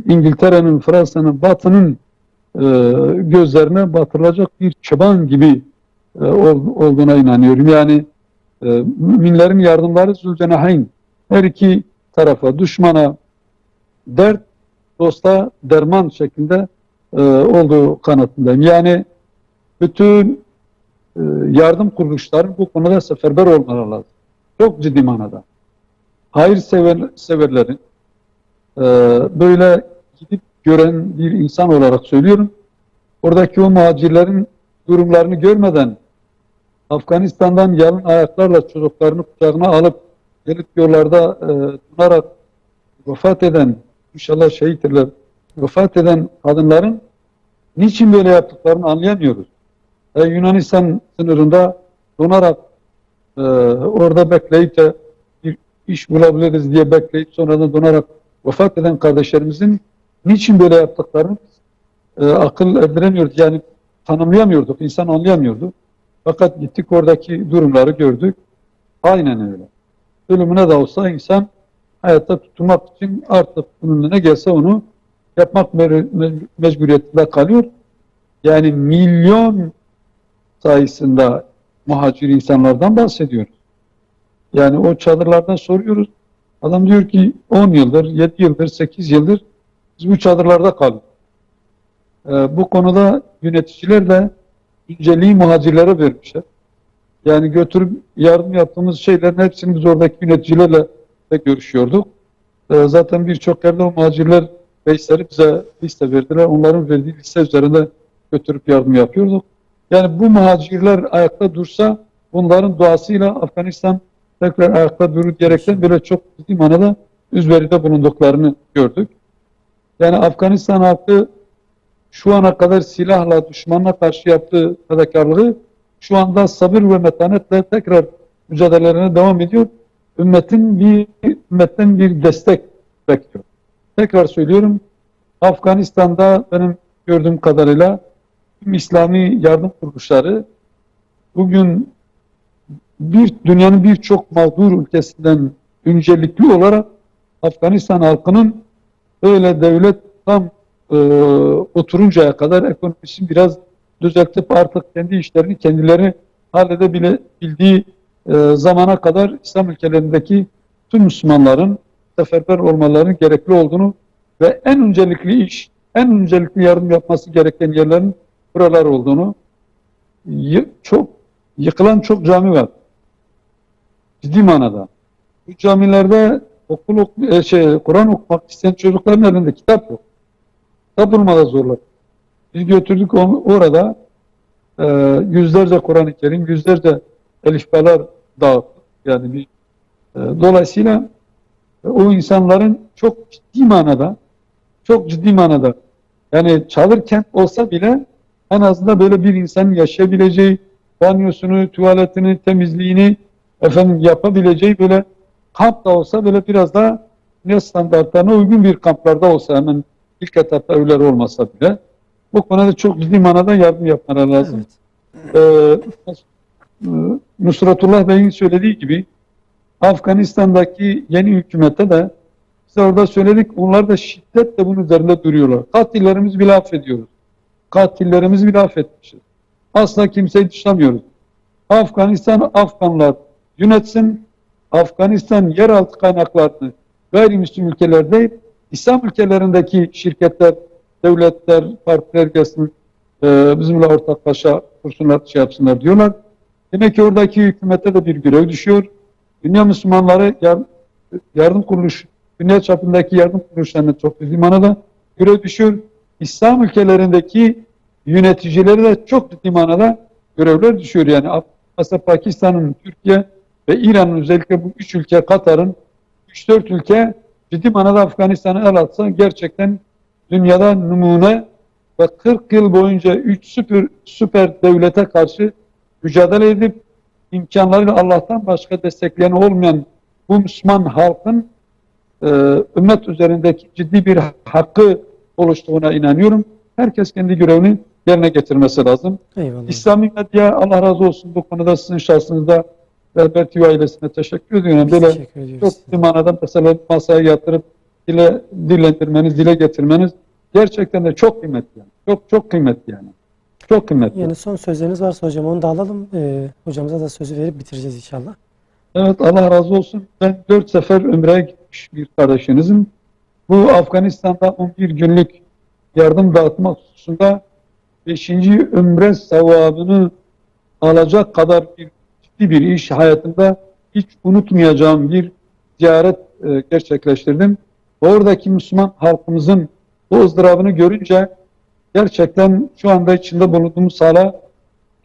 İngiltere'nin, Fransa'nın, Batı'nın gözlerine batırılacak bir çoban gibi olduğuna inanıyorum. Yani müminlerin yardımları Zülcenahayn, her iki tarafa, düşmana dert dosta derman şeklinde olduğu kanatındayım. Yani bütün yardım kuruluşları bu konuda seferber olmaları lazım. Çok ciddi manada. Severlerin böyle gidip gören bir insan olarak söylüyorum. Oradaki o muhacirlerin durumlarını görmeden Afganistan'dan yalın ayaklarla çocuklarını kucağına alıp gelip yollarda tutunarak vefat eden, inşallah şehittirler, vefat eden kadınların niçin böyle yaptıklarını anlayamıyoruz. Yunanistan sınırında donarak orada bekleyip de bir iş bulabiliriz diye bekleyip sonradan donarak vefat eden kardeşlerimizin niçin böyle yaptıklarını akıl erdiremiyoruz. Yani tanımlayamıyorduk, insan anlayamıyordu. Fakat gittik oradaki durumları gördük. Aynen öyle. Ölümüne de olsa insan hayatta tutunmak için artık bunun ne gelse onu yapmak mecburiyetinde kalıyor. Yani milyon sayısında muhacir insanlardan bahsediyoruz. Yani o çadırlardan soruyoruz. Adam diyor ki 10 yıldır, 7 yıldır, 8 yıldır biz bu çadırlarda kalıyoruz. Bu konuda yöneticiler de inceliği muhacirlere vermişler. Yani götürüp yardım yaptığımız şeylerin hepsini biz oradaki yöneticilerle de görüşüyorduk. Zaten birçok yerde o muhacirler reisleri bize liste verdiler. Onların verdiği liste üzerinde götürüp yardım yapıyorduk. Yani bu muhacirler ayakta dursa bunların duasıyla Afganistan tekrar ayakta durur diyerekten böyle çok ciddi manada üzveride bulunduklarını gördük. Yani Afganistan halkı şu ana kadar silahla düşmanla karşı yaptığı fedakarlığı şu anda sabır ve metanetle tekrar mücadelelerine devam ediyor. Ümmetten bir destek bekliyor. Tekrar söylüyorum, Afganistan'da benim gördüğüm kadarıyla tüm İslami yardım kuruluşları bugün dünyanın birçok mağdur ülkesinden öncelikli olarak Afganistan halkının öyle devlet tam oturuncaya kadar ekonomisini biraz düzeltip artık kendi işlerini kendileri halledebildiği zamana kadar İslam ülkelerindeki tüm Müslümanların seferber olmalarının gerekli olduğunu ve en öncelikli yardım yapması gereken yerlerin buralar olduğunu, yıkılan çok cami var. Ciddi manada. Bu camilerde Kur'an okumak isteyen çocukların elinde kitap yok. Kitap bulmada zorlar. Biz götürdük orada yüzlerce Kur'an-ı Kerim, yüzlerce elifbalar dağıttık. Yani dolayısıyla o insanların çok ciddi manada yani çadır kent olsa bile en azından böyle bir insanın yaşayabileceği banyosunu, tuvaletini, temizliğini yapabileceği böyle kamp da olsa böyle biraz daha dünya standartlarına uygun bir kamplarda olsa hemen ilk etapta evler olmasa bile bu konuda çok ciddi manada yardım yapmaları lazım. Evet. Nusratullah Bey'in söylediği gibi Afganistan'daki yeni hükümete de biz orada söyledik, onlar da şiddetle bunun üzerinde duruyorlar. Katillerimizi bile affediyoruz. Katillerimizi bile affetmişiz. Asla kimseyi dışlamıyoruz. Afganlar yönetsin. Afganistan yeraltı kaynaklarını gayrimüslim ülkeler değil, İslam ülkelerindeki şirketler, devletler, partiler gelsin, bizimle ortaklaşa kursunlar, yapsınlar diyorlar. Demek ki oradaki hükümete de bir görev düşüyor. Dünya Müslümanları yardım kuruluş, dünya çapındaki yardım kuruluşlarına çok ciddi manada görev düşüyor. İslam ülkelerindeki yöneticileri de çok ciddi manada görevler düşüyor. Yani mesela Pakistan'ın, Türkiye ve İran'ın özellikle bu 3 ülke, Katar'ın 3-4 ülke ciddi manada Afganistan'ı el atsa gerçekten dünyada numune ve 40 yıl boyunca 3 süper devlete karşı mücadele edip imkanlarıyla Allah'tan başka destekleyen olmayan bu Müslüman halkın ümmet üzerindeki ciddi bir hakkı oluştuğuna inanıyorum. Herkes kendi görevini yerine getirmesi lazım. Eyvallah. İslami medya Allah razı olsun bu konuda sizin şahsınızda Berber TV ailesine teşekkür ediyorum. Biz Böyle teşekkür ediyoruz. çok bir manada mesela masaya yatırıp dillendirmeniz, dile getirmeniz gerçekten de çok kıymetli. Yani. Çok kıymetli yani. Çok kıymetli. Yani son sözleriniz varsa hocam onu da alalım. Hocamıza da sözü verip bitireceğiz inşallah. Evet Allah razı olsun. Ben 4 sefer Ümre'ye gitmiş bir kardeşinizim. bu Afganistan'da 11 günlük yardım dağıtmak hususunda 5. Ümre sevabını alacak kadar ciddi bir iş, hayatımda hiç unutmayacağım bir ziyaret gerçekleştirdim. Oradaki Müslüman halkımızın bu ızdırabını görünce gerçekten şu anda içinde bulunduğumuz hala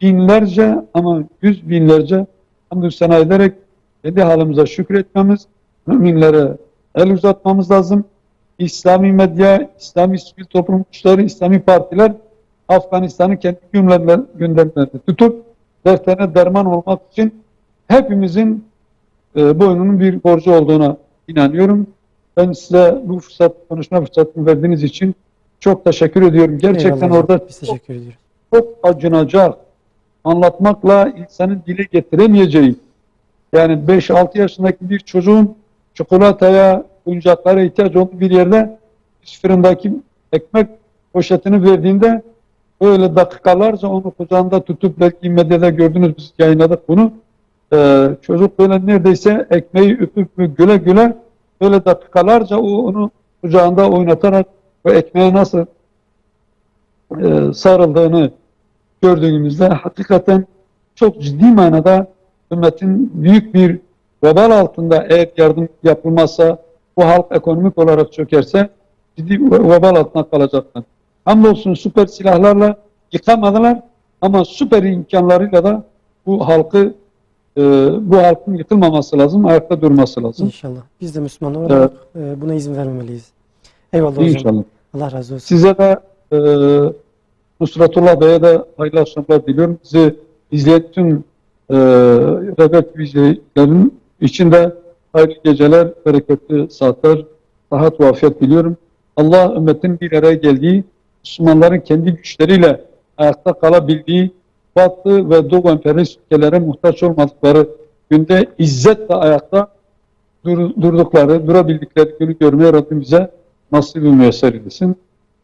binlerce ama yüz binlerce hamdü sena ederek kendi halimize şükretmemiz, müminlere el uzatmamız lazım. İslami medya, İslami sivil toplum kuruluşları, İslami partiler Afganistan'ı kendi gündemlerinde tutup dertlerine derman olmak için hepimizin boynunun bir borcu olduğuna inanıyorum. Ben size bu konuşma fırsatını verdiğiniz için çok teşekkür ediyorum. Gerçekten Eyvallah hocam, orada biz teşekkür ediyoruz. çok acınacak, anlatmakla insanın dile getiremeyeceği, yani 5-6 yaşındaki bir çocuğun çikolataya, oyuncaklara ihtiyaç olduğu bir yerde fırındaki ekmek poşetini verdiğinde öyle dakikalarca onu kucağında tutup, belki medyada gördünüz, biz yayınladık bunu. Çocuk böyle neredeyse ekmeği öpüp güle güle böyle dakikalarca onu kucağında oynatarak o ekmeğe nasıl sarıldığını gördüğümüzde hakikaten çok ciddi manada ümmetin büyük bir vebal altında, eğer yardım yapılmazsa, bu halk ekonomik olarak çökerse ciddi vebal altına kalacaklar. Hamdolsun süper silahlarla yıkamadılar ama süper imkanlarıyla da bu halkın yıkılmaması lazım, ayakta durması lazım. İnşallah. Biz de Müslüman olarak buna izin vermemeliyiz. Eyvallah hocam. İnşallah. Allah razı olsun. Size de Nusretullah Bey'e de hayırlı akşamlar diliyorum. Bizi izleyen tüm Rebek izleyicilerin içinde hayırlı geceler, bereketli saatler, rahat ve afiyet diliyorum. Allah ümmetin bir araya geldiği, Müslümanların kendi güçleriyle ayakta kalabildiği, Batı ve Doğu emperyalist ülkelere muhtaç olmadıkları günde izzetle ayakta durabildikleri günü görmeye Rabbim bize nasip ve müyesser eylesin.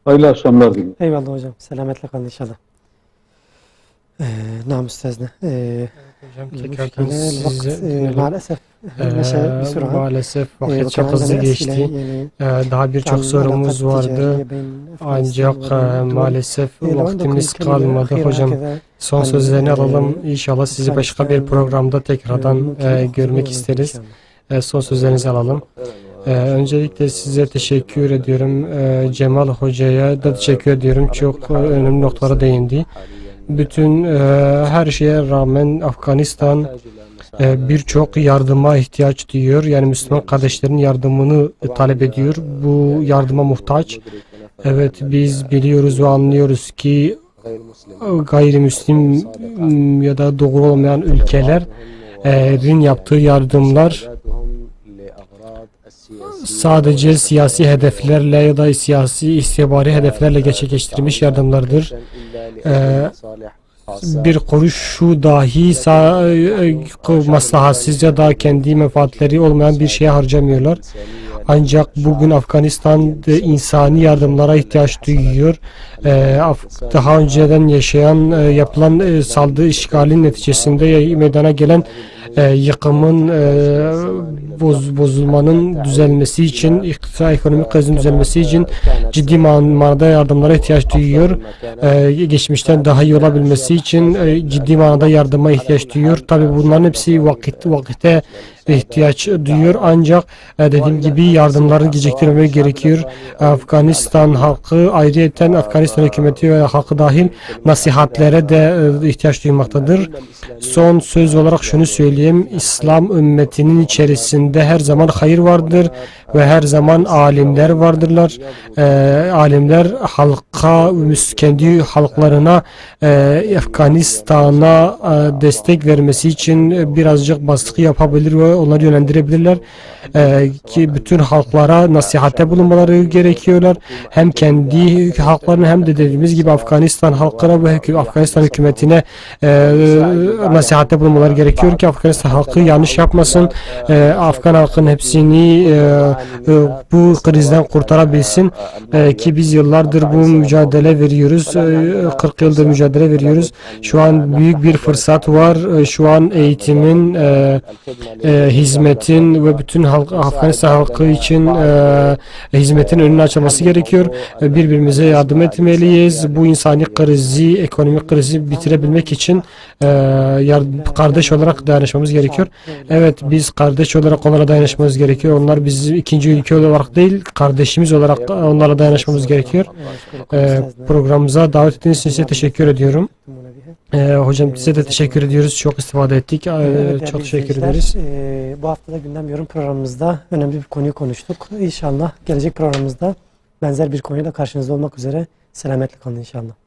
Hayırlı akşamlar diliyorum. Eyvallah hocam. Selametle kalın inşallah. Nam üstezne. Hocam tekrardan Maalesef maalesef vakit çok hızlı geçti. Daha birçok sorumuz vardı. Ancak maalesef vaktimiz kalmadı hocam. Son sözlerini alalım. İnşallah sizi başka bir programda tekrardan görmek isteriz. Son sözlerinizi alalım. Öncelikle size teşekkür ediyorum. Cemal Hoca'ya da teşekkür ediyorum. Çok önemli noktalara değindi. Bütün her şeye rağmen Afganistan birçok yardıma ihtiyaç duyuyor. Yani Müslüman kardeşlerin yardımını talep ediyor. Bu yardıma muhtaç. Evet, biz biliyoruz ve anlıyoruz ki gayrimüslim ya da doğru olmayan ülkelerin yaptığı yardımlar sadece siyasi hedeflerle ya da siyasi istihbari hedeflerle gerçekleştirilmiş yardımlardır. Bir kuruşu dahi maslahatsız ya da kendi menfaatleri olmayan bir şeye harcamıyorlar. Ancak bugün Afganistan insani yardımlara ihtiyaç duyuyor. Daha önceden yapılan saldırı işgalin neticesinde meydana gelen yıkımın bozulmanın düzelmesi için, ekonomik krizin düzelmesi için ciddi manada yardımlara ihtiyaç duyuyor. Geçmişten daha iyi olabilmesi için ciddi manada yardıma ihtiyaç duyuyor. Tabi bunların hepsi vakite ihtiyaç duyuyor. Ancak dediğim gibi yardımları geciktirmemek gerekiyor. Afganistan halkı, ayrıyeten Afganistan hükümeti ve halkı dahil nasihatlere de ihtiyaç duymaktadır. Son söz olarak şunu söyleyeyim. İslam ümmetinin içerisinde her zaman hayır vardır ve her zaman alimler vardırlar. Alimler halka, kendi halklarına Afganistan'a destek vermesi için birazcık baskı yapabilir ve onları yönlendirebilirler. Ki bütün halklara nasihatte bulunmaları gerekiyorlar. Hem kendi halklarına hem de dediğimiz gibi Afganistan halkına ve Afganistan hükümetine nasihatte bulunmaları gerekiyor ki Afganistan halkı yanlış yapmasın. Afgan halkın hepsini bu krizden kurtarabilsin. Ki biz yıllardır bu mücadele veriyoruz. 40 yıldır mücadele veriyoruz. Şu an büyük bir fırsat var. Şu an eğitimin hizmetin ve bütün Afganistan halkı için hizmetin önünü açılması gerekiyor. Birbirimize yardım etmeliyiz. Bu insani krizi, ekonomik krizi bitirebilmek için kardeş olarak dayanışmamız gerekiyor. Evet, biz kardeş olarak onlara dayanışmamız gerekiyor. Onlar bizim ikinci ülke olarak değil, kardeşimiz olarak onlara dayanışmamız gerekiyor. Programımıza davet ettiğiniz için size teşekkür ediyorum. Hocam size de teşekkür ediyoruz. Çok istifade ettik. Evet, Çok değerli teşekkür izleyiciler, ederiz. Bu hafta da Gündem Yorum programımızda önemli bir konuyu konuştuk. İnşallah gelecek programımızda benzer bir konuyla karşınızda olmak üzere. Selametle kalın inşallah.